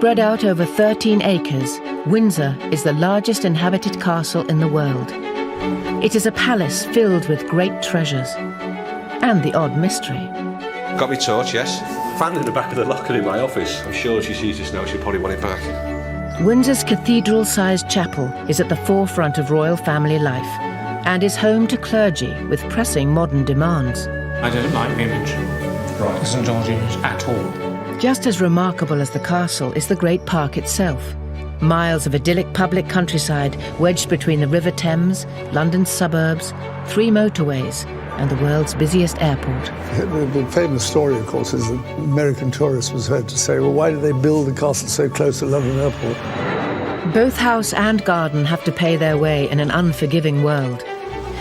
Spread out over 13 acres, Windsor is the largest inhabited castle in the world. It is a palace filled with great treasures and the odd mystery. Got me torch, yes. Found it in the back of the locker in my office. I'm sure she sees this now, she'll probably want it back. Windsor's cathedral-sized chapel is at the forefront of royal family life and is home to clergy with pressing modern demands. I don't like the image of St George's at all. Just as remarkable as the castle is the Great Park itself. Miles of idyllic public countryside wedged between the River Thames, London's suburbs, 3 motorways and the world's busiest airport. The famous story, of course, is that American tourists was heard to say, well, why did they build the castle so close to London Airport? Both house and garden have to pay their way in an unforgiving world.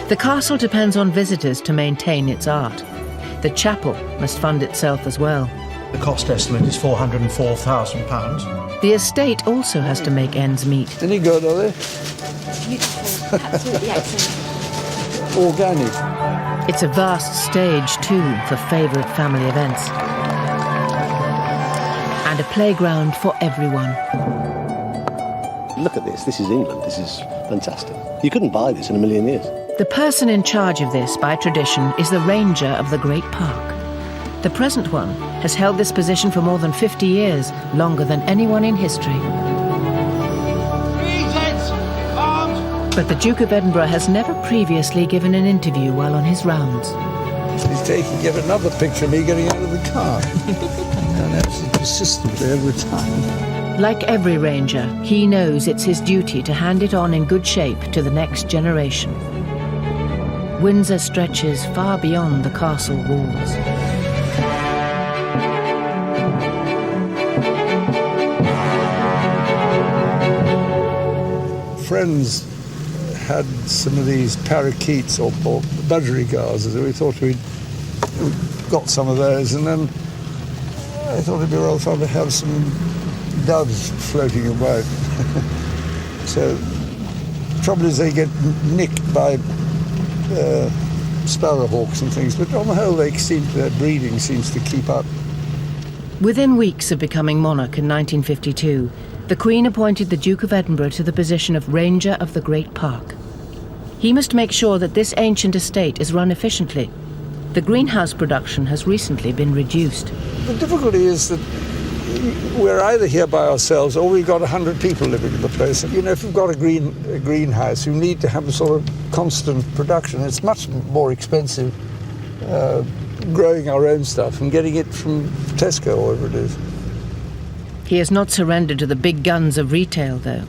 The castle depends on visitors to maintain its art. The chapel must fund itself as well. The cost estimate is £404,000. The estate also has to make ends meet. Any good, are they? Beautiful, absolutely excellent. Organic. It's a vast stage, too, for favourite family events. And a playground for everyone. Look at this. This is England. This is fantastic. You couldn't buy this in a million years. The person in charge of this, by tradition, is the ranger of the Great Park. The present one has held this position for more than 50 years, longer than anyone in history. But the Duke of Edinburgh has never previously given an interview while on his rounds. He's taking yet another picture of me getting out of the car. And absolutely persistently every time. Like every ranger, he knows it's his duty to hand it on in good shape to the next generation. Windsor stretches far beyond the castle walls. Friends had some of these parakeets or budgerigars, as we thought we'd got some of those, and then I thought it'd be rather fun to have some doves floating about. So, the trouble is they get nicked by sparrowhawks and things, but on the whole their breeding seems to keep up. Within weeks of becoming monarch in 1952, the Queen appointed the Duke of Edinburgh to the position of Ranger of the Great Park. He must make sure that this ancient estate is run efficiently. The greenhouse production has recently been reduced. The difficulty is that we're either here by ourselves or we've got 100 people living in the place. You know, if you've got a greenhouse, you need to have a sort of constant production. It's much more expensive growing our own stuff and getting it from Tesco or whatever it is. He has not surrendered to the big guns of retail, though.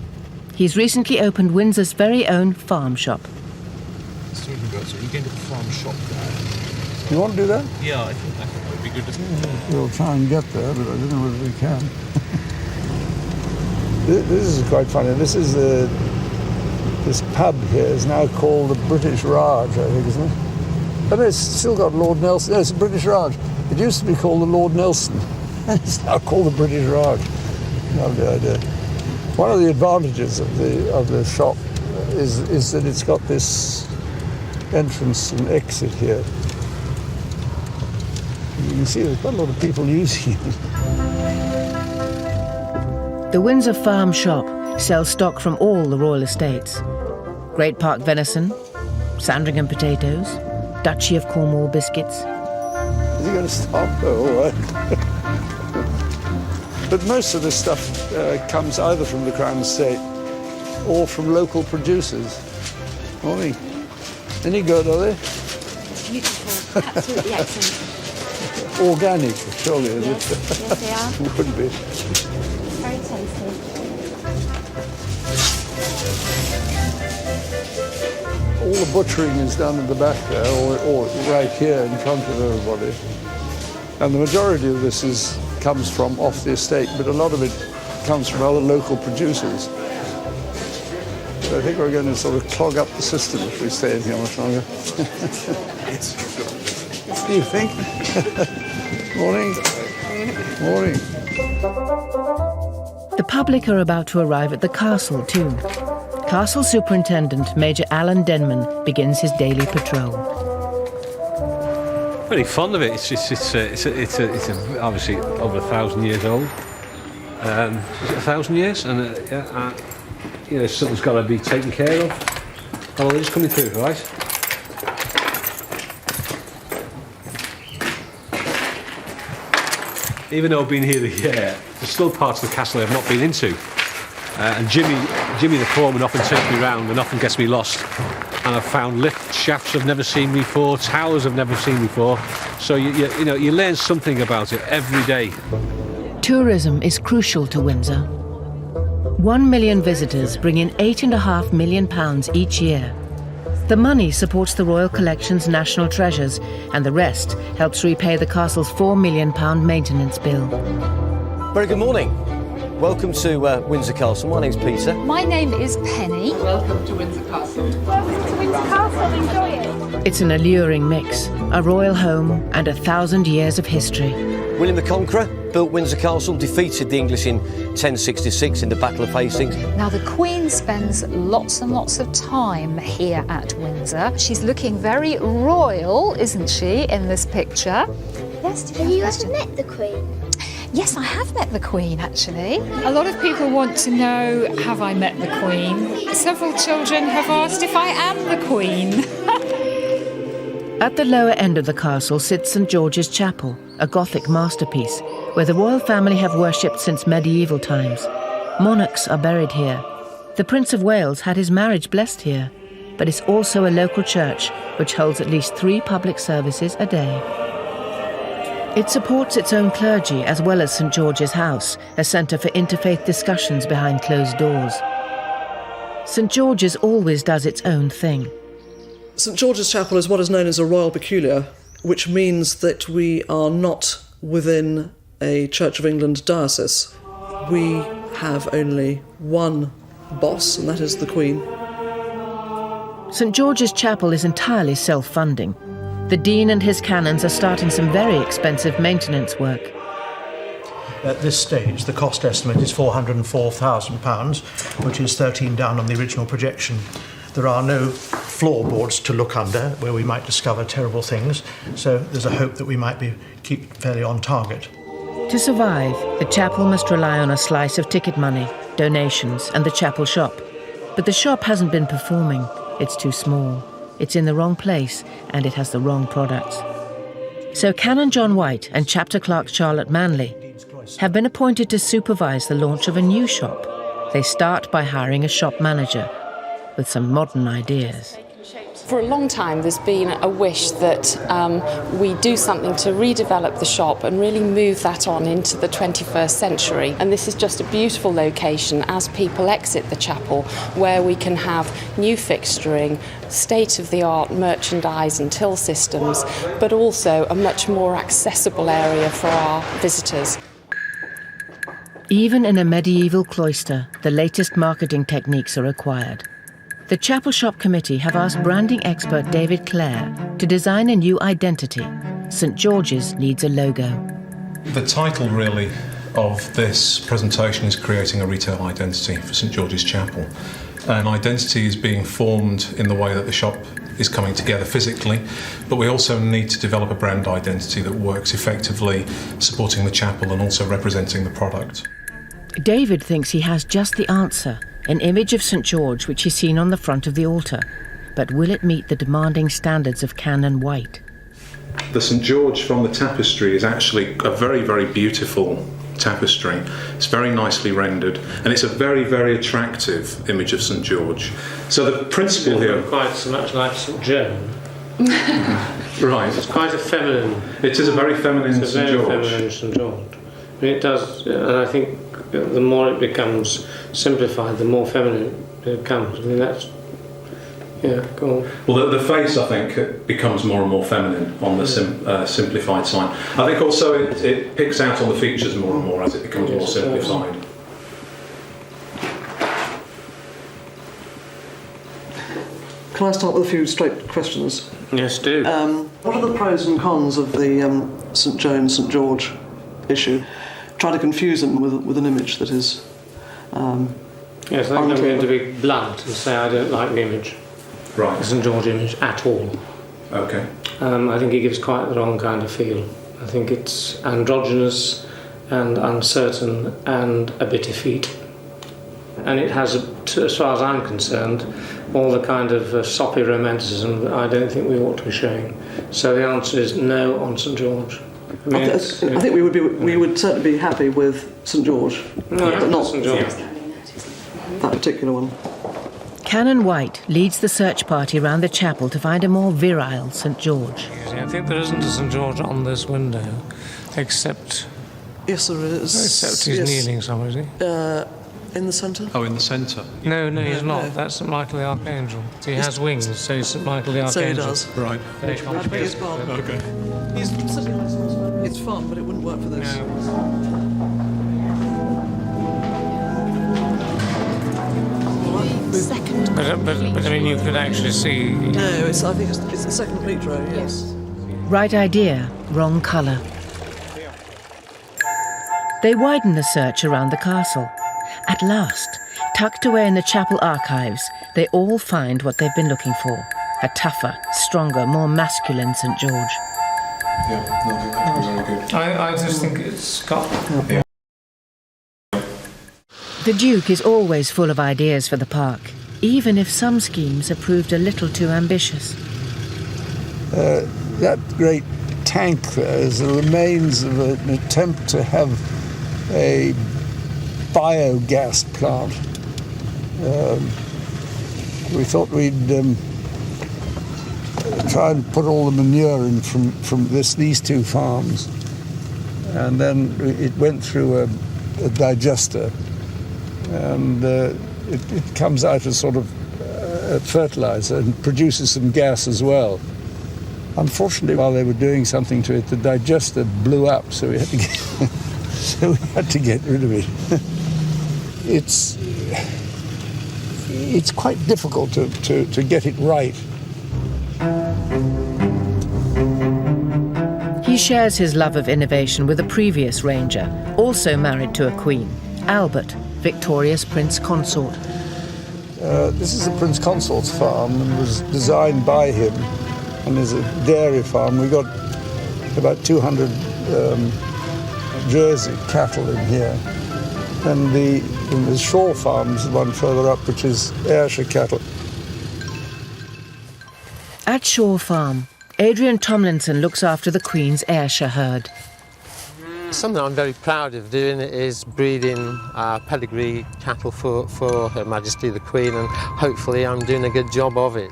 He's recently opened Windsor's very own farm shop. So you go into the farm shop there. You want to do that? Yeah, I think that would be good. We'll try and get there, but I don't know whether we can. This is quite funny. This pub here is now called the British Raj, I think, isn't it? Oh, no, it's still got Lord Nelson. No, it's the British Raj. It used to be called the Lord Nelson. It's now called the British Raj. Lovely idea. One of the advantages of the shop is that it's got this entrance and exit here. You can see there's quite a lot of people using it. The Windsor Farm Shop sells stock from all the royal estates. Great Park venison, Sandringham potatoes, Duchy of Cornwall biscuits. Is he going to stop? Oh, all right. But most of this stuff comes either from the Crown Estate or from local producers. Morning. Any good, are they? Beautiful, absolutely excellent. Organic, surely, is Yes, it? yes they are. Would be. Very tasty. All the butchering is done in the back there, or right here in front of everybody. And the majority of this comes from off the estate, but a lot of it comes from other local producers. So I think we're going to sort of clog up the system if we stay in here much longer. Do you think? Morning. Morning. The public are about to arrive at the castle too. Castle Superintendent Major Alan Denman begins his daily patrol. Very fond of it. It's obviously over 1,000 years old. Is it 1,000 years? And something's got to be taken care of. Oh, they're just coming through, right? Even though I've been here a year, there's still parts of the castle I've not been into. And Jimmy the foreman often takes me round and often gets me lost. And I've found lift shafts I've never seen before, towers I've never seen before. So you learn something about it every day. Tourism is crucial to Windsor. 1 million visitors bring in £8.5 million each year. The money supports the Royal Collection's national treasures, and the rest helps repay the castle's £4 million maintenance bill. Very good morning. Welcome to Windsor Castle. My name's Peter. My name is Penny. Welcome to Windsor Castle. Welcome to Windsor Castle. Enjoy it. It's an alluring mix, a royal home and 1,000 years of history. William the Conqueror built Windsor Castle, defeated the English in 1066 in the Battle of Hastings. Now, the Queen spends lots and lots of time here at Windsor. She's looking very royal, isn't she, in this picture? Yes, Have you ever met the Queen? Yes, I have met the Queen, actually. A lot of people want to know, have I met the Queen? Several children have asked if I am the Queen. At the lower end of the castle sits St George's Chapel, a Gothic masterpiece, where the royal family have worshipped since medieval times. Monarchs are buried here. The Prince of Wales had his marriage blessed here, but it's also a local church which holds at least 3 public services a day. It supports its own clergy as well as St George's House, a centre for interfaith discussions behind closed doors. St George's always does its own thing. St George's Chapel is what is known as a royal peculiar, which means that we are not within a Church of England diocese. We have only one boss, and that is the Queen. St George's Chapel is entirely self-funding. The Dean and his canons are starting some very expensive maintenance work. At this stage, the cost estimate is £404,000, which is 13 down on the original projection. There are no floorboards to look under where we might discover terrible things, so there's a hope that we might keep fairly on target. To survive, the chapel must rely on a slice of ticket money, donations, and the chapel shop. But the shop hasn't been performing. It's too small. It's in the wrong place, and it has the wrong products. So Canon John White and Chapter Clerk Charlotte Manley have been appointed to supervise the launch of a new shop. They start by hiring a shop manager with some modern ideas. For a long time there's been a wish that we do something to redevelop the shop and really move that on into the 21st century. And this is just a beautiful location as people exit the chapel, where we can have new fixturing, state-of-the-art merchandise and till systems, but also a much more accessible area for our visitors. Even in a medieval cloister, the latest marketing techniques are required. The Chapel Shop Committee have asked branding expert David Clare to design a new identity. St George's needs a logo. The title, really, of this presentation is creating a retail identity for St George's Chapel. An identity is being formed in the way that the shop is coming together physically, but we also need to develop a brand identity that works effectively, supporting the chapel and also representing the product. David thinks he has just the answer, an image of St George which is seen on the front of the altar. But will it meet the demanding standards of Canon White? The St George from the tapestry is actually a very, very beautiful tapestry. It's very nicely rendered, and it's a very, very attractive image of St George. So the principle here... Quite so much like St Joan. Right. It's quite a feminine... It is a very feminine St George. Feminine St George. It does, and I think the more it becomes simplified, the more feminine it becomes. I mean, that's... Yeah, go on. Well, the face, I think, becomes more and more feminine on the simplified side. I think also it picks out on the features more and more as it becomes more simplified. Can I start with a few straight questions? Yes, do. What are the pros and cons of the St Joan, St George issue? Try to confuse them with an image that is... Yes, I think I'm going to be blunt and say I don't like the image. Right. The St George image at all. Okay. I think it gives quite the wrong kind of feel. I think it's androgynous, and uncertain and a bit effete. And it has, as far as I'm concerned, all the kind of soppy romanticism that I don't think we ought to be showing. So the answer is no on St George. I think we would certainly be happy with St George, but not St George. that particular one. Canon White leads the search party round the chapel to find a more virile St George. I think there isn't a St George on this window, except... Yes, there is. Except he's kneeling somewhere, is he? In the centre? Oh, in the centre? No, he's not. That's St Michael the Archangel. He has wings, so he's St Michael the Archangel. So he does. Right. I beg his pardon. Okay. It's fun, but it wouldn't work for this. But I mean, you could actually see... No, I think it's the second pleat row, yes. Right idea, wrong colour. They widen the search around the castle. At last, tucked away in the chapel archives, they all find what they've been looking for. A tougher, stronger, more masculine St George. Yeah, no, very good. I just think it's got... The Duke is always full of ideas for the park, even if some schemes have proved a little too ambitious. That great tank there is the remains of an attempt to have a biogas plant. We thought we'd try and put all the manure in from these two farms, and then it went through a digester, and it comes out as sort of fertilizer and produces some gas as well. Unfortunately, while they were doing something to it, the digester blew up, so we had to get rid of it. It's quite difficult to get it right. He shares his love of innovation with a previous ranger, also married to a queen, Albert, Victoria's Prince Consort. This is a Prince Consort's farm and was designed by him, and is a dairy farm. We got about 200 Jersey cattle in here. And the Shaw Farm is the one further up, which is Ayrshire cattle. At Shaw Farm, Adrian Tomlinson looks after the Queen's Ayrshire herd. Something I'm very proud of doing is breeding pedigree cattle for Her Majesty the Queen, and hopefully I'm doing a good job of it.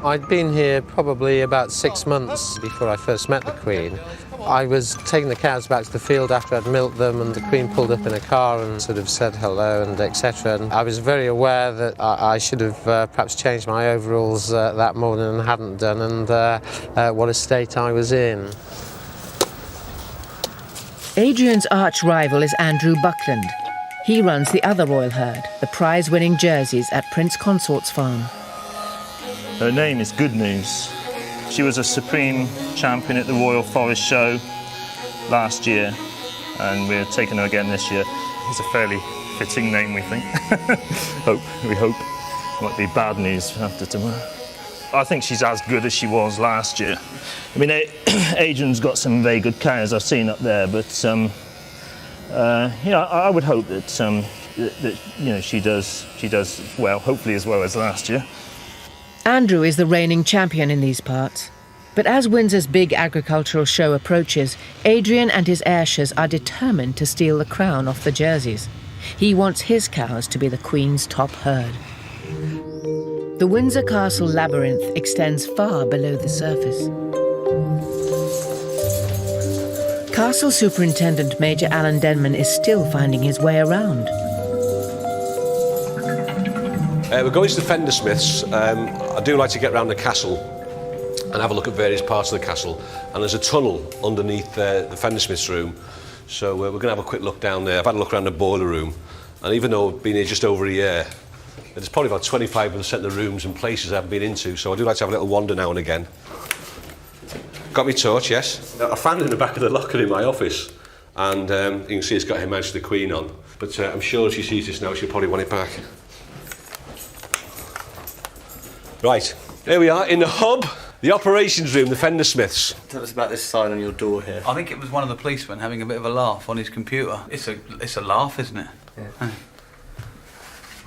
I'd been here probably about 6 months before I first met the Queen. I was taking the cows back to the field after I'd milked them, and the Queen pulled up in a car and sort of said hello and etc. And I was very aware that I should have perhaps changed my overalls that morning and hadn't done, and what a state I was in. Adrian's arch rival is Andrew Buckland. He runs the other royal herd, the prize-winning Jerseys at Prince Consort's farm. Her name is Good News. She was a supreme champion at the Royal Forest Show last year, and we're taking her again this year. It's a fairly fitting name, we think. We hope. Might be bad news after tomorrow. I think she's as good as she was last year. I mean, Adrian's got some very good cows I've seen up there, but I would hope that she does well, hopefully as well as last year. Andrew is the reigning champion in these parts. But as Windsor's big agricultural show approaches, Adrian and his Ayrshires are determined to steal the crown off the Jerseys. He wants his cows to be the Queen's top herd. The Windsor Castle labyrinth extends far below the surface. Castle Superintendent Major Alan Denman is still finding his way around. We're going to the Fendersmiths. I do like to get around the castle and have a look at various parts of the castle. And there's a tunnel underneath the Fendersmiths room. So we're going to have a quick look down there. I've had a look around the boiler room. And even though I've been here just over a year, there's probably about 25% of the rooms and places I haven't been into. So I do like to have a little wander now and again. Got my torch, yes. I found it in the back of the locker in my office. And you can see it's got Her Majesty the Queen on. But I'm sure if she sees this now, she'll probably want it back. Right, here we are in the hub. The operations room, the Fender Smiths. Tell us about this sign on your door here. I think it was one of the policemen having a bit of a laugh on his computer. It's a laugh, isn't it? Yeah.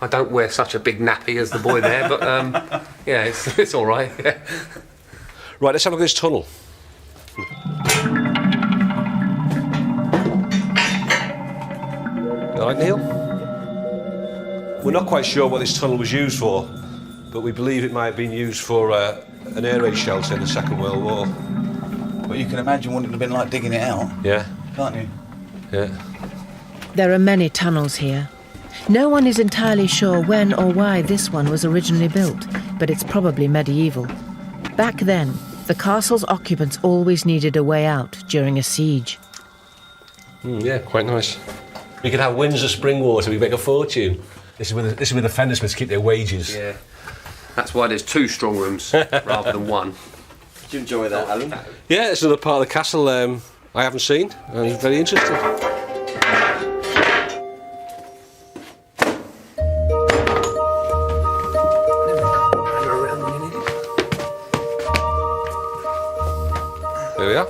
I don't wear such a big nappy as the boy there, but yeah, it's all right. Yeah. Right, let's have a look at this tunnel. All right, Neil? We're not quite sure what this tunnel was used for, but we believe it might have been used for an air raid shelter in the Second World War. But you can imagine what it would have been like digging it out. Yeah. Can't you? Yeah. There are many tunnels here. No one is entirely sure when or why this one was originally built, but it's probably medieval. Back then, the castle's occupants always needed a way out during a siege. Yeah, quite nice. We could have Windsor spring water, we make a fortune. This is where the Fender Smiths keep their wages. Yeah. That's why there's 2 strong rooms rather than 1. Did you enjoy that, Alan? Yeah, it's another part of the castle I haven't seen, and it's very interesting. There we are.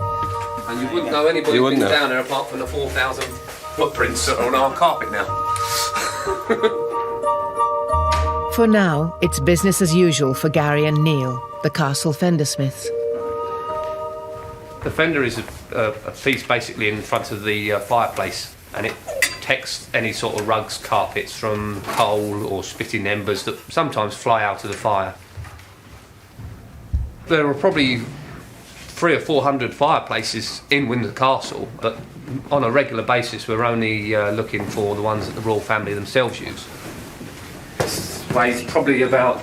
And you wouldn't know anybody who's been down there apart from the 4,000 footprints that are on our carpet now. For now, it's business as usual for Gary and Neil, the castle Fender Smiths. The fender is a piece basically in front of the fireplace, and it protects any sort of rugs, carpets from coal or spitting embers that sometimes fly out of the fire. There are probably 300 or 400 fireplaces in Windsor Castle, but on a regular basis we're only looking for the ones that the royal family themselves use. This weighs probably about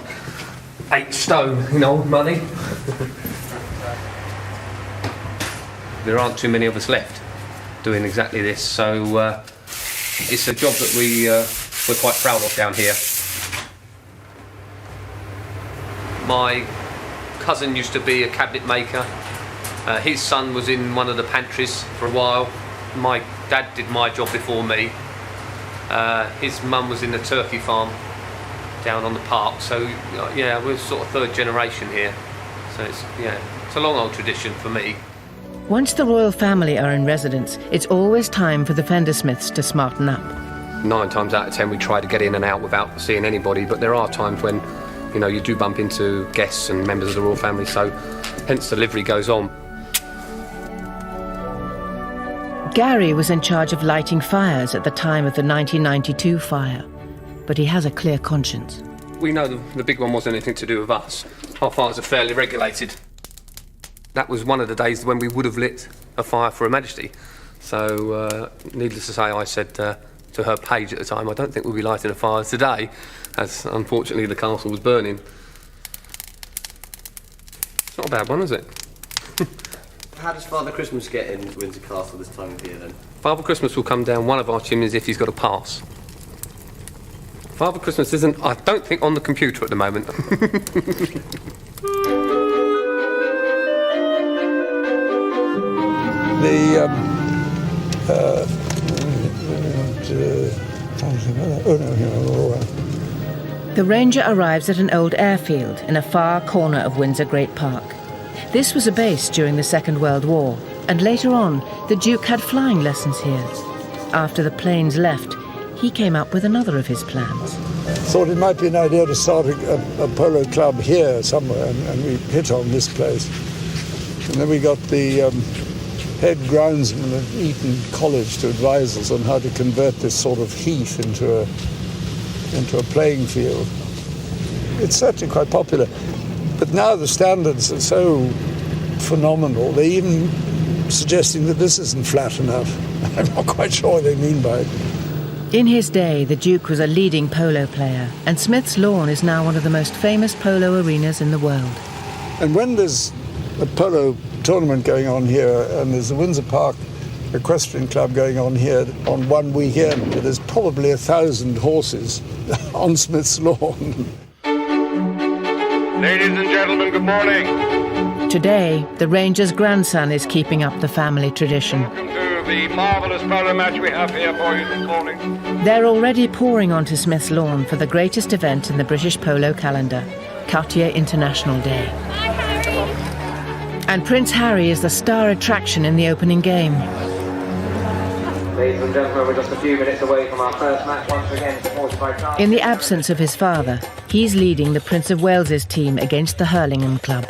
8 stone in old money. There aren't too many of us left doing exactly this, so it's a job that we're quite proud of down here. My cousin used to be a cabinet maker. His son was in one of the pantries for a while. My dad did my job before me. His mum was in the turkey farm down on the park, so yeah, we're sort of 3rd generation here. So it's a long old tradition for me. Once the royal family are in residence, it's always time for the Fender Smiths to smarten up. 9 times out of 10 we try to get in and out without seeing anybody, but there are times when you do bump into guests and members of the royal family, so hence the livery goes on. Gary was in charge of lighting fires at the time of the 1992 fire, but he has a clear conscience. We know the big one wasn't anything to do with us. Our fires are fairly regulated. That was one of the days when we would have lit a fire for Her Majesty. So, needless to say, I said to her page at the time, I don't think we'll be lighting a fire today, as unfortunately the castle was burning. It's not a bad one, is it? How does Father Christmas get in Windsor Castle this time of year then? Father Christmas will come down one of our chimneys if he's got a pass. Father Christmas isn't, I don't think, on the computer at the moment. The Ranger arrives at an old airfield in a far corner of Windsor Great Park. This was a base during the Second World War, and later on, the Duke had flying lessons here. After the planes left, he came up with another of his plans. Thought it might be an idea to start a polo club here somewhere, and we hit on this place. And then we got the head groundsman of Eton College to advise us on how to convert this sort of heath into a playing field. It's certainly quite popular. But now the standards are so phenomenal, they're even suggesting that this isn't flat enough. I'm not quite sure what they mean by it. In his day, the Duke was a leading polo player, and Smith's Lawn is now one of the most famous polo arenas in the world. And when there's a polo tournament going on here, and there's the Windsor Park Equestrian Club going on here on one weekend, there's probably 1,000 horses on Smith's Lawn. Ladies and gentlemen, good morning. Today, the Ranger's grandson is keeping up the family tradition. Welcome to the marvellous polo match we have here for you this morning. They're already pouring onto Smith's Lawn for the greatest event in the British polo calendar, Cartier International Day. And Prince Harry is the star attraction in the opening game. Ladies and gentlemen, we're just a few minutes away from our first match once again, supported by France. In the absence of his father, he's leading the Prince of Wales's team against the Hurlingham Club.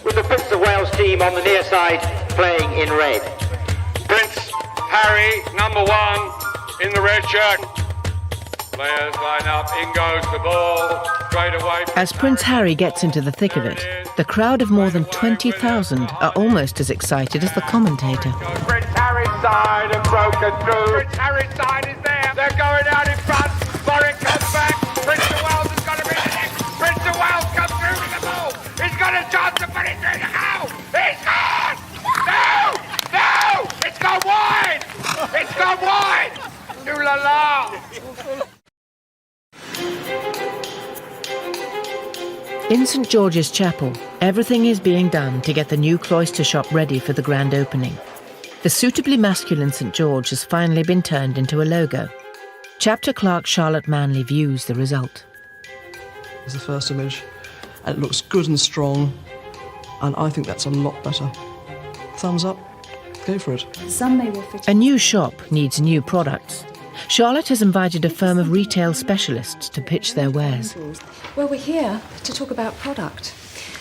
With the Prince of Wales team on the near side playing in red. Prince Harry, number 1 in the red shirt. Players line up, in goes the ball, straight away. As Prince Harry gets into the thick of it, the crowd of more than 20,000 are almost as excited as the commentator. Prince Harry's side have broken through. Prince Harry's side is there. They're going out in front. Warwick comes back. Prince of Wales is going to be the next. Prince of Wales comes through with the ball. He's got a chance to put it through the goal. He's gone! No! No! It's gone wide! It's gone wide! Ooh la la! In St George's Chapel, everything is being done to get the new cloister shop ready for the grand opening. The suitably masculine St George has finally been turned into a logo. Chapter clerk Charlotte Manley views the result. It's the first image, and it looks good and strong, and I think that's a lot better. Thumbs up, go for it. A new shop needs new products. Charlotte has invited a firm of retail specialists to pitch their wares. Well, we're here to talk about product.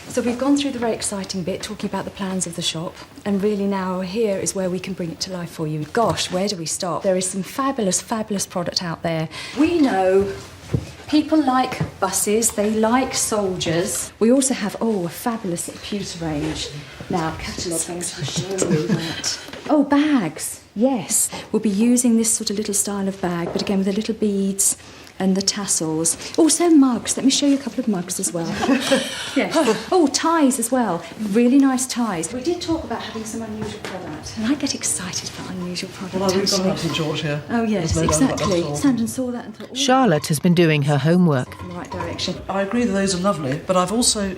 So we've gone through the very exciting bit, talking about the plans of the shop, and really now here is where we can bring it to life for you. Gosh, where do we start? There is some fabulous, fabulous product out there. We know people like buses, they like soldiers. We also have, a fabulous pewter range. Now, cataloguing is for show you that. Oh, bags, yes. We'll be using this sort of little style of bag, but again with the little beads and the tassels. Also mugs. Let me show you a couple of mugs as well. Yes. Oh, ties as well. Really nice ties. We did talk about having some unusual product, and I get excited about unusual product. Well, we've got St George here. Oh yes, There's no doubt about that exactly. at all. Sandon saw that and thought, Charlotte has been doing her homework. in the right direction. I agree that those are lovely, but I've also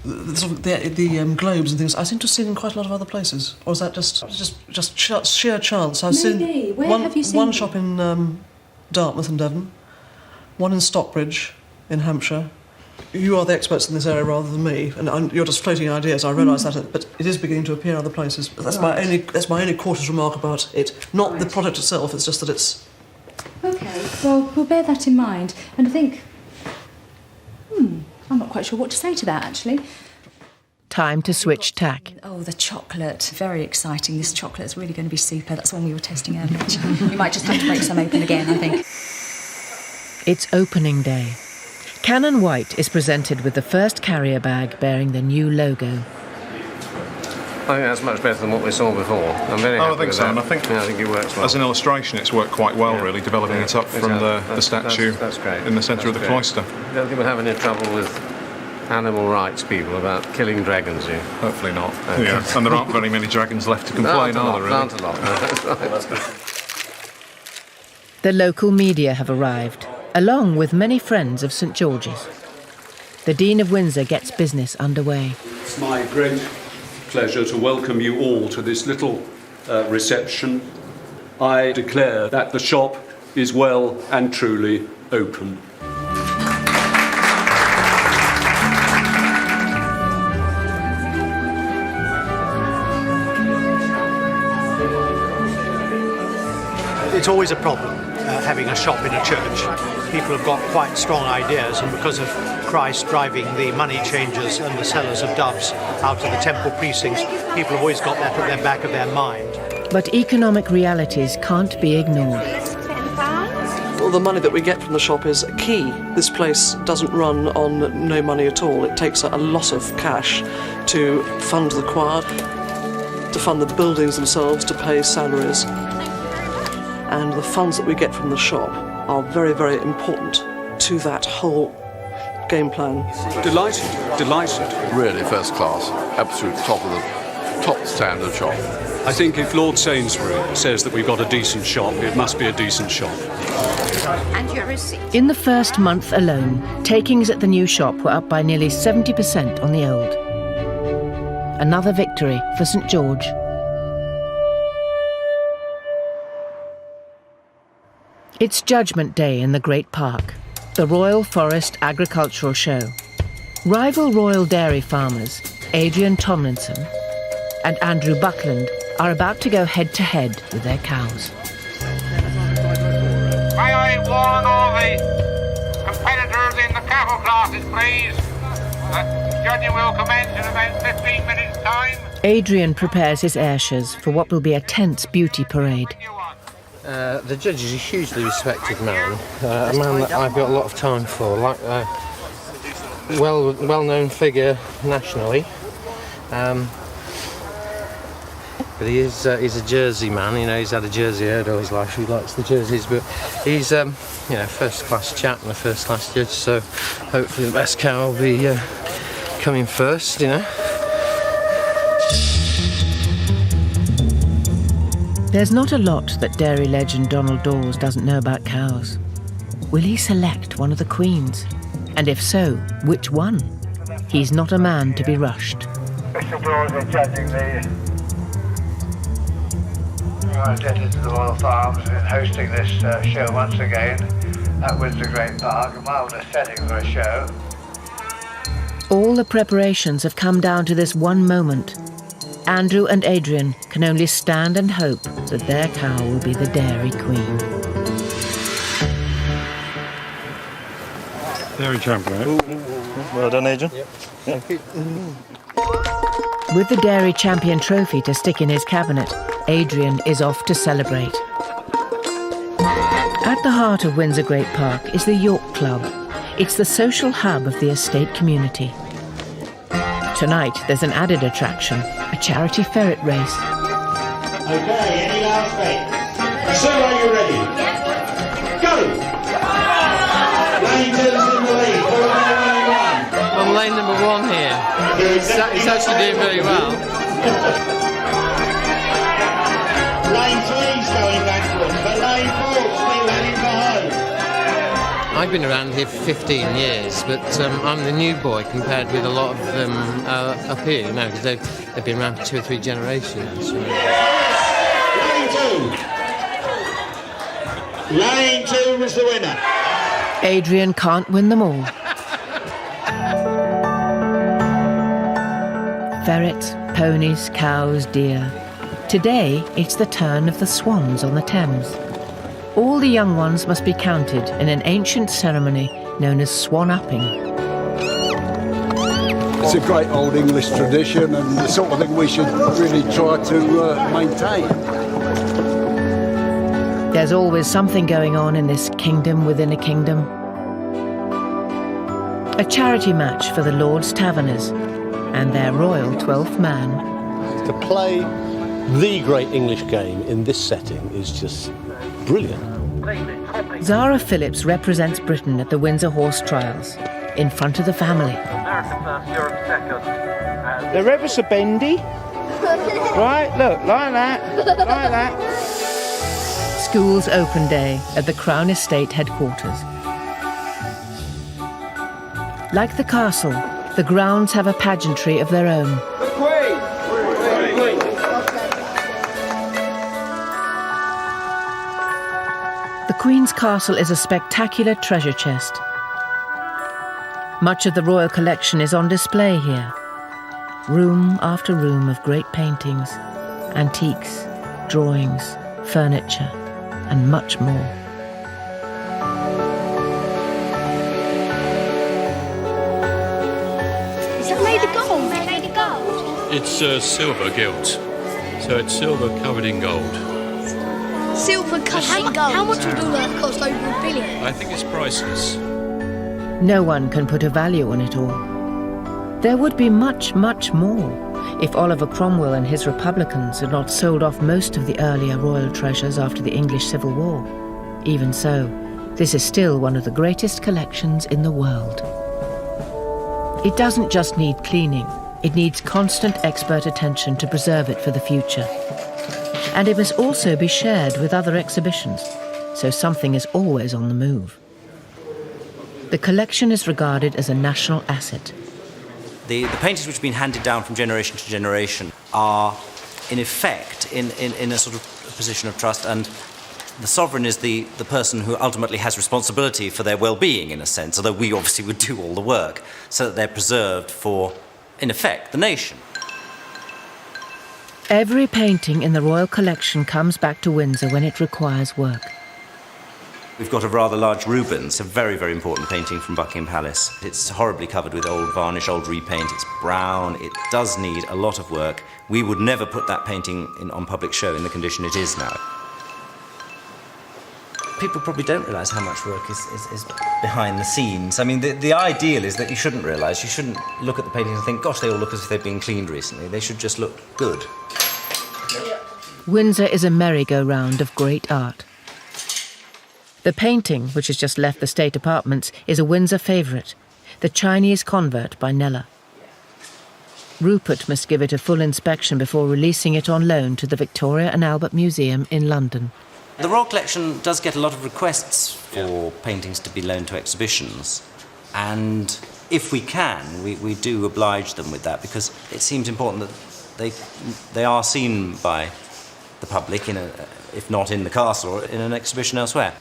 the globes and things I seem to have seen in quite a lot of other places. Or is that just sheer chance? I've Maybe. seen Where have you seen one them? shop in Dartmouth and Devon, one in Stockbridge in Hampshire. You are the experts in this area rather than me, and you're just floating ideas. I realise that, but it is beginning to appear in other places. But that's my only cautious remark about it. Not the product itself. It's just that it's. Okay, well, we'll bear that in mind. And I think, I'm not quite sure what to say to that, actually. Time to switch tack. Oh, the chocolate. Very exciting. This chocolate is really going to be super. That's the one we were testing earlier. We might just have to break some open again, I think. It's opening day. Cannon White is presented with the first carrier bag bearing the new logo. I think that's much better than what we saw before. I'm very happy I think with so, that. and I think it works well. As an illustration, it's worked quite well, really, developing it up from the statue that's great. in the centre of the That's cloister. great. Don't think we'll have any trouble with animal rights people about killing dragons, you? Hopefully not. Okay. Yeah, and there aren't very many dragons left to complain, are there, really? Aren't a lot. No, that's right. That's good. The local media have arrived, along with many friends of St George's. The Dean of Windsor gets business underway. It's my great pleasure to welcome you all to this little reception. I declare that the shop is well and truly open. It's always a problem having a shop in a church. People have got quite strong ideas, and because of Christ driving the money changers and the sellers of doves out of the temple precincts, people have always got that at the back of their mind. But economic realities can't be ignored. Well, the money that we get from the shop is key. This place doesn't run on no money at all. It takes a lot of cash to fund the choir, to fund the buildings themselves, to pay salaries. And the funds that we get from the shop are very, very important to that whole game plan. Delighted. Really first class, absolute top standard shop. I think if Lord Sainsbury says that we've got a decent shop, it must be a decent shop. And your receipt. In the first month alone, takings at the new shop were up by nearly 70% on the old. Another victory for St George. It's Judgment Day in the Great Park, the Royal Forest Agricultural Show. Rival Royal Dairy farmers, Adrian Tomlinson and Andrew Buckland are about to go head-to-head with their cows. May I warn all the competitors in the cattle classes, please? Judging will commence in about 15 minutes' time. Adrian prepares his Ayrshires for what will be a tense beauty parade. The judge is a hugely respected man, a man that I've got a lot of time for, like a well-known figure nationally. But he's a Jersey man, you know, he's had a Jersey herd all his life, he likes the jerseys, but he's first-class chap and a first-class judge, so hopefully the best cow will be coming first, you know. There's not a lot that dairy legend Donald Dawes doesn't know about cows. Will he select one of the queens? And if so, which one? He's not a man to be rushed. Mr. Dawes is judging the indebted to the Royal Farms in hosting this show once again at Windsor Great Park, a marvellous setting for a show. All the preparations have come down to this one moment. Andrew and Adrian can only stand and hope that their cow will be the Dairy Queen. Dairy champion. Well done, Adrian. Yep. Thank you. With the Dairy Champion trophy to stick in his cabinet, Adrian is off to celebrate. At the heart of Windsor Great Park is the York Club. It's the social hub of the estate community. Tonight, there's an added attraction, a charity ferret race. Okay, any last bait? So are you ready? Go! Lane 2's in the lead, I'm lane number 1 here. He's actually doing very well. Lane 3's going backwards, but lane 4's still heading for home. I've been around here for 15 years, but I'm the new boy compared with a lot of them up here, you know, because they've been around for 2 or 3 generations. You know. Lane 2 was the winner. Adrian can't win them all. Ferrets, ponies, cows, deer. Today, it's the turn of the swans on the Thames. All the young ones must be counted in an ancient ceremony known as swan-upping. It's a great old English tradition and the sort of thing we should really try to maintain. There's always something going on in this kingdom within a kingdom. A charity match for the Lord's Taverners and their royal 12th man. To play the great English game in this setting is just brilliant. Zara Phillips represents Britain at the Windsor Horse Trials, in front of the family. They're ever so bendy. Right, look, like that, like that. School's open day at the Crown Estate headquarters. Like the castle, the grounds have a pageantry of their own. The Queen! The Queen's Castle is a spectacular treasure chest. Much of the royal collection is on display here. Room after room of great paintings, antiques, drawings, furniture, and much more. Is that made of gold? Made of gold? It's silver gilt, so it's silver covered in gold. Silver covered in gold? How much would all that cost? Over $1 billion? I think it's priceless. No one can put a value on it all. There would be much, much more if Oliver Cromwell and his Republicans had not sold off most of the earlier royal treasures after the English Civil War. Even so, this is still one of the greatest collections in the world. It doesn't just need cleaning, it needs constant expert attention to preserve it for the future. And it must also be shared with other exhibitions, so something is always on the move. The collection is regarded as a national asset. The paintings which have been handed down from generation to generation are, in effect, in a sort of position of trust, and the sovereign is the person who ultimately has responsibility for their well-being, in a sense, although we obviously would do all the work, so that they're preserved for, in effect, the nation. Every painting in the Royal Collection comes back to Windsor when it requires work. We've got a rather large Rubens, a very, very important painting from Buckingham Palace. It's horribly covered with old varnish, old repaint. It's brown. It does need a lot of work. We would never put that painting on public show in the condition it is now. People probably don't realise how much work is behind the scenes. I mean, the ideal is that you shouldn't realise. You shouldn't look at the paintings and think, gosh, they all look as if they've been cleaned recently. They should just look good. Windsor is a merry-go-round of great art. The painting, which has just left the State Apartments, is a Windsor favourite, The Chinese Convert by Kneller. Rupert must give it a full inspection before releasing it on loan to the Victoria and Albert Museum in London. The Royal Collection does get a lot of requests for paintings to be loaned to exhibitions, and if we can, we do oblige them with that, because it seems important that they are seen by the public, if not in the castle, or in an exhibition elsewhere.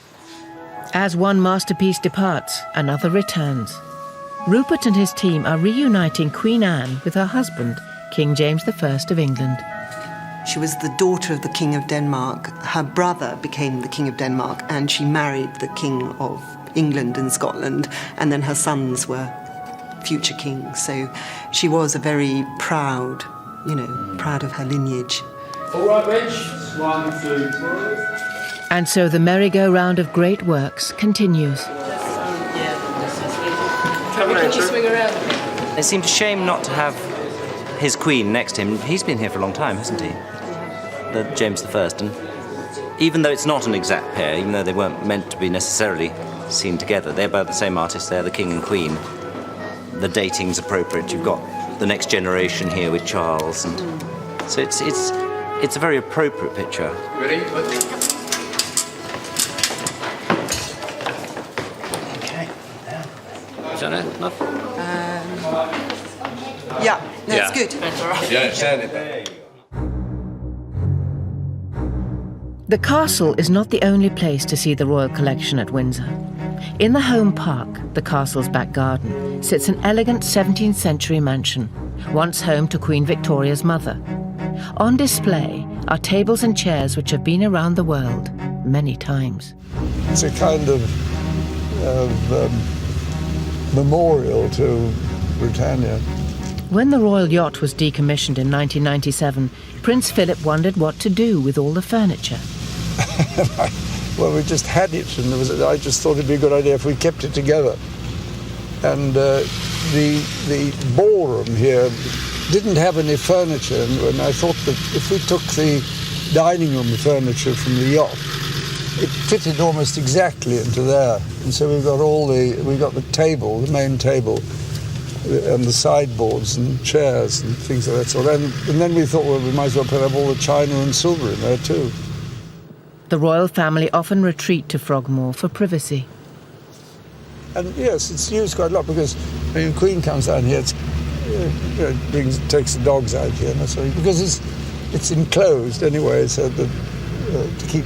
As one masterpiece departs, another returns. Rupert and his team are reuniting Queen Anne with her husband, King James I of England. She was the daughter of the King of Denmark. Her brother became the King of Denmark, and she married the King of England and Scotland, and then her sons were future kings. So she was a very proud, proud of her lineage. All right, Rich. 1, 2, 3. And so the merry-go-round of great works continues. Can you swing around? It seems a shame not to have his queen next to him. He's been here for a long time, hasn't he? The James I. And even though it's not an exact pair, even though they weren't meant to be necessarily seen together, they're both the same artist. They're the king and queen. The dating's appropriate. You've got the next generation here with Charles, and so it's a very appropriate picture. Ready? Is that enough? Yeah, that's good. Yeah, sound it. The castle is not the only place to see the Royal Collection at Windsor. In the Home Park, the castle's back garden, sits an elegant 17th century mansion, once home to Queen Victoria's mother. On display are tables and chairs which have been around the world many times. It's a kind of memorial to Britannia. When the royal yacht was decommissioned in 1997, Prince Philip wondered what to do with all the furniture. Well, we just had it, and I just thought it'd be a good idea if we kept it together. And the ballroom here didn't have any furniture, and I thought that if we took the dining room furniture from the yacht, it fitted almost exactly into there. And so we got the table, the main table, and the sideboards and chairs and things of that sort. And then we thought, well, we might as well put up all the china and silver in there too. The royal family often retreat to Frogmore for privacy. And yes, it's used quite a lot because when the Queen comes down here, takes the dogs out here, and that's why, because it's enclosed anyway, so that to keep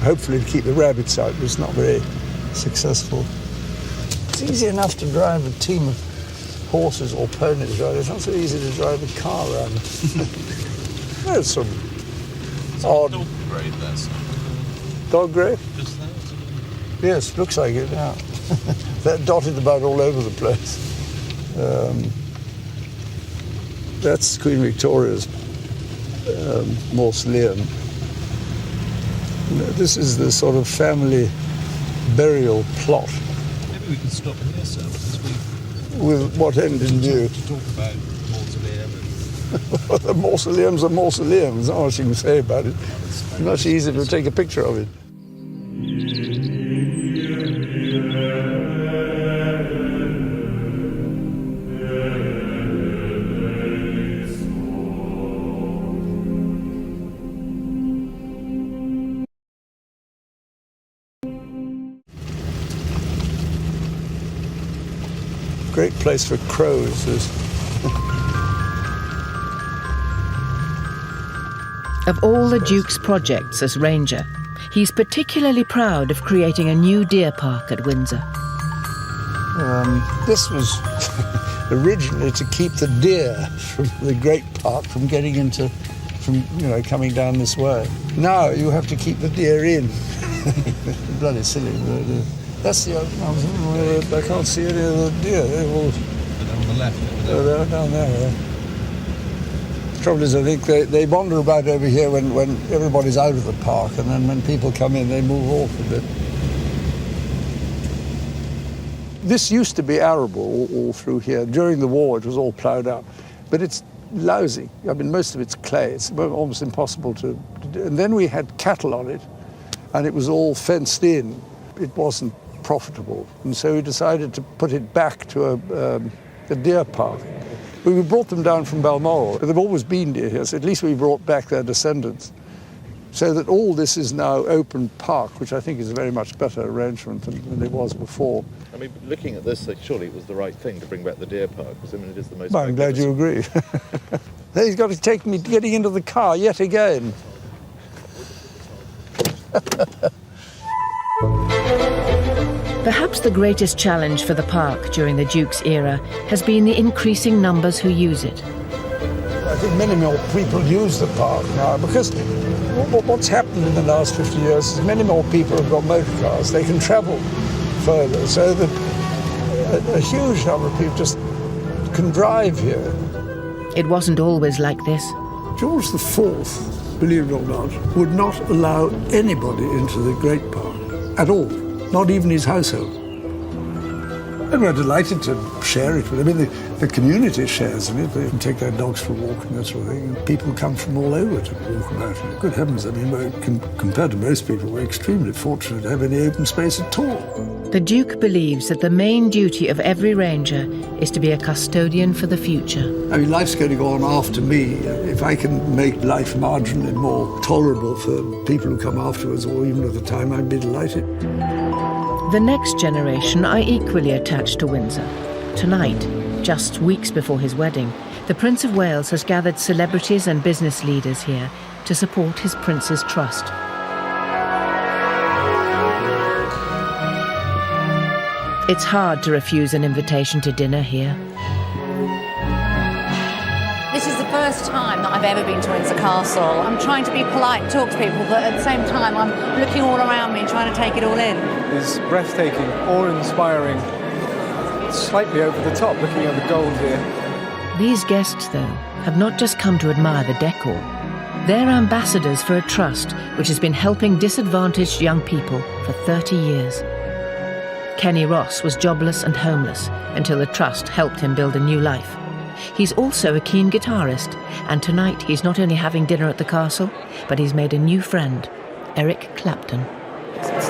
hopefully to keep the rabbits out, but it's not very successful. It's easy enough to drive a team of horses or ponies around. It's not so easy to drive a car around. There's some odd dog grave there. Dog grave? Just there. Yes, looks like it now. They're dotted about all over the place. That's Queen Victoria's mausoleum. This is the sort of family burial plot. Maybe we can stop here, sir, because with what end in view? To talk about mausoleum. Well, the mausoleum's a mausoleum. There's not much you can say about it. It's much easier to take a picture of it. Great place for crows. Of all the Duke's projects as Ranger, he's particularly proud of creating a new deer park at Windsor. This was originally to keep the deer from the Great Park from getting into from, coming down this way. Now you have to keep the deer in. Bloody silly. That's the open arms. I can't see any of the deer. They're all... They're on the left. They're down there. The trouble is, I think they wander about over here when everybody's out of the park, and then when people come in, they move off a bit. This used to be arable all through here. During the war, it was all ploughed up. But it's lousy. I mean, most of it's clay. It's almost impossible to do. And then we had cattle on it, and it was all fenced in. It wasn't profitable. And so we decided to put it back to a deer park. We brought them down from Balmoral. They've always been deer here, so at least we brought back their descendants. So that all this is now open park, which I think is a very much better arrangement than it was before. I mean, looking at this, surely it was the right thing to bring back the deer park, because I mean, it is the most... Well, I'm glad you agree. He's got to take me getting into the car yet again. Perhaps the greatest challenge for the park during the Duke's era has been the increasing numbers who use it. I think many more people use the park now, because what's happened in the last 50 years is many more people have got motor cars. They can travel further, so that a huge number of people just can drive here. It wasn't always like this. George IV, believe it or not, would not allow anybody into the Great Park at all, not even his household. And we're delighted to share it with them. I mean, the community shares in it. They can take their dogs for a walk and that sort of thing. And people come from all over to walk about. And good heavens, I mean, compared to most people, we're extremely fortunate to have any open space at all. The Duke believes that the main duty of every ranger is to be a custodian for the future. I mean, life's going to go on after me. If I can make life marginally more tolerable for people who come afterwards, or even at the time, I'd be delighted. The next generation are equally attached to Windsor. Tonight, just weeks before his wedding, the Prince of Wales has gathered celebrities and business leaders here to support his Prince's trust. It's hard to refuse an invitation to dinner here. This is the first time that I've ever been to Windsor Castle. I'm trying to be polite, talk to people, but at the same time I'm looking all around me and trying to take it all in. It's breathtaking, awe-inspiring, slightly over the top, looking at the gold here. These guests, though, have not just come to admire the decor. They're ambassadors for a trust which has been helping disadvantaged young people for 30 years. Kenny Ross was jobless and homeless until the trust helped him build a new life. He's also a keen guitarist, and tonight he's not only having dinner at the castle, but he's made a new friend, Eric Clapton.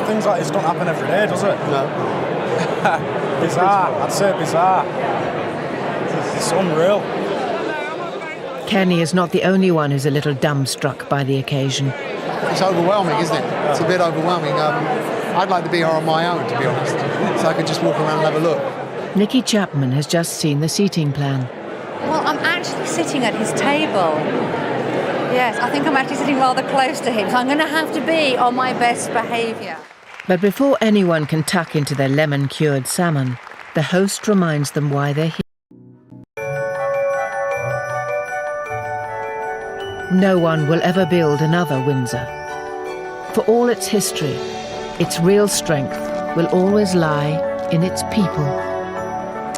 Things like this don't happen every day, does it? No. Bizarre, I'd say bizarre. It's unreal. Kenny is not the only one who's a little dumbstruck by the occasion. It's overwhelming, isn't it? It's a bit overwhelming. I'd like to be here on my own, to be honest, so I could just walk around and have a look. Nicky Chapman has just seen the seating plan. Well, I'm actually sitting at his table. Yes, I think I'm actually sitting rather close to him, so I'm going to have to be on my best behaviour. But before anyone can tuck into their lemon-cured salmon, the host reminds them why they're here. No one will ever build another Windsor. For all its history, its real strength will always lie in its people.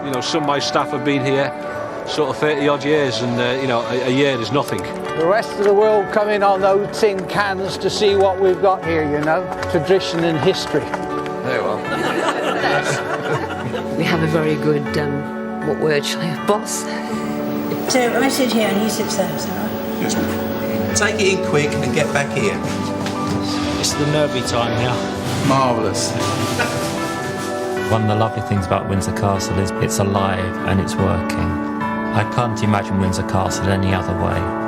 You know, some of my staff have been here sort of 30 odd years, and a year is nothing. The rest of the world come in on those tin cans to see what we've got here, you know, tradition and history. Very well. We have a very good, what word shall I have, boss? So I sit here and he sits there, is that right? Yes. Take it in quick and get back here. It's the nervy time here. Marvellous. One of the lovely things about Windsor Castle is it's alive and it's working. I can't imagine Windsor Castle any other way.